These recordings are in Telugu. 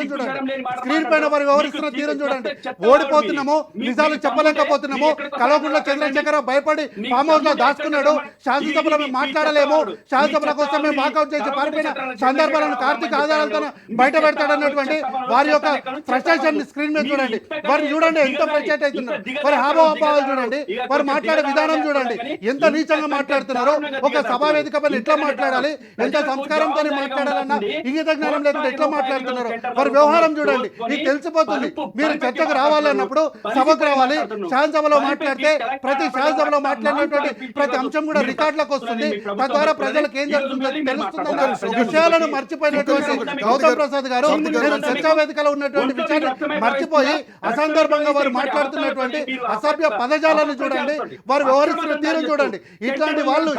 చూడండి, స్క్రీన్ పైన వారు వ్యవహరిస్తున్న తీరం చూడండి. ఓడిపోతున్నాము, నిజాలు చెప్పలేకపోతున్నాము, కల్వకుంట్ల చంద్రశేఖరరావు భయపడి ఫామ్ హౌస్ లో దాచుకున్నాడు, శాసనసభలో మేము మాట్లాడలేము, శాసనసభల కోసం మేము వాకౌట్ చేసి పారిపోయిన సందర్భాలను కార్తీక ఆధారాలతో బయట పెడతాడన్నటువంటి వారి యొక్క ఫ్రస్ట్రేషన్ స్క్రీన్ మీద చూడండి. వారిని చూడండి ఎంత ఫ్రస్ట్రేట్ అవుతున్నారు, వారి హావభావాలు చూడండి, వారు మాట్లాడే విధానం చూడండి, ఎంత నీచంగా మాట్లాడుతున్నారు. ఒక సభా వేదిక పైన ఎట్లా మాట్లాడాలి, ఎంత సంస్కారంతో మాట్లాడాలన్నా ఇంగిత జ్ఞానం లేకుండా ఎట్లా మాట్లాడుతున్నారు. వారి వ్యవహారం చూడండి, మీకు తెలిసిపోతుంది. మీరు చర్చకు రావాలి అన్నప్పుడు సభకు రావాలి, శాసనసభలో మాట్లాడితే ప్రతి శాసనసభలో మాట్లాడినటువంటి ప్రతి అంశం కూడా రికార్డులకు వస్తుంది. తద్వారా ప్రజలకు ఏం జరుగుతుందో తెలుస్తుందన్న విషయాలను మర్చిపోయినటువంటి గౌతమ్ ప్రసాద్ గారు నేను చర్చా వేదికలో ఉన్నటువంటి విషయాన్ని మర్చిపోయి అసందర్భంగా వారు మాట్లాడుతున్నటువంటి అసభ్య పదజాలను చూడండి, వారు వ్యవహరిస్తున్న తీరు చూడండి. ఇట్లాంటి వాళ్ళు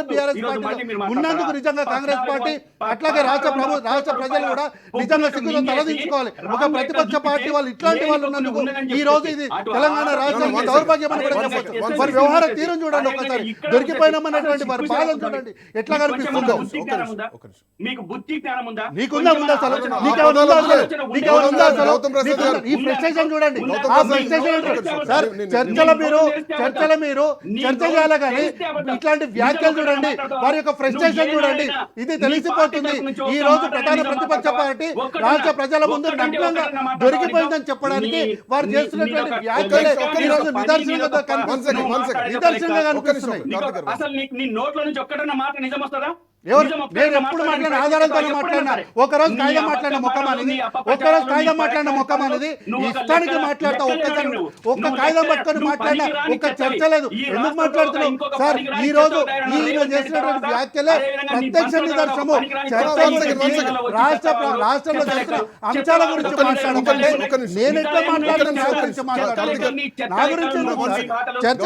బీఆర్ఎస్ పార్టీలో ఉన్నందుకు నిజంగా కాంగ్రెస్ పార్టీ అట్లాగే రాష్ట్ర ప్రజలు కూడా నిజంగా సిగ్గుతో తలదించుకోవాలి. ఒక ప్రతిపక్ష పార్టీ వాళ్ళు ఇట్లాంటి వాళ్ళు ఉన్నందుకు ఈ రోజు ఇది తెలంగాణ రాష్ట్రానికి దౌర్భాగ్యం అని కూడా చెప్పొచ్చు. వారి వ్యవహార తీరం చూడండి, ఒకసారి దొరికిపోయినామన్నటువంటి వారి బాధ చూడండి ఎట్లా కనిపిస్తుందో. నీకుందా అసలు, ఈ ఫ్రస్ట్రేషన్ చూడండి, ఆ ఫ్రస్ట్రేషన్ సార్. చర్చల మీరు చర్చ చేయాలి కానీ ఇట్లాంటి వ్యాఖ్యలు చూడండి, వారి యొక్క ఫ్రస్ట్రేషన్ చూడండి, ఇది తెలిసిపోతుంది. ఈ రోజు ప్రధాన ప్రతిపక్ష పార్టీ రాష్ట్ర ప్రజల ముందు నగ్నంగా దొరికిపోయిందని చెప్పడానికి వారు చేస్తున్నటువంటి వ్యాఖ్యలే ఈ రోజు నిదర్శనంగా కనిపిస్తున్నాయి. అసలు నీ నోట్ల నుంచి ఒక్కటన్నా మాట నిజం వస్తుందా? నేను ఎప్పుడు మాట్లాడిన ఆధారంతో మాట్లాడినా, ఒకరోజు కాయిదా మాట్లాడిన ముఖమానిది, ఒక్కరోజు కాయిదా మాట్లాడిన ముఖమానిది, ఇష్టానికి మాట్లాడతా, ఒక్క కాయిదా పట్టుకొని మాట్లాడినా ఒక్క చర్చ లేదు. ఎందుకు మాట్లాడుతున్నాం సార్? ఈ రోజు ఈయన చేసినటువంటి వ్యాఖ్యలే ప్రత్యక్ష నిదర్శనము. రాష్ట్రంలో జరిగిన అంశాల గురించి మాట్లాడుతుంటే నేను ఎట్లా మాట్లాడుతున్నా, నా గురించి మాట్లాడాలి, నా గురించి చర్చ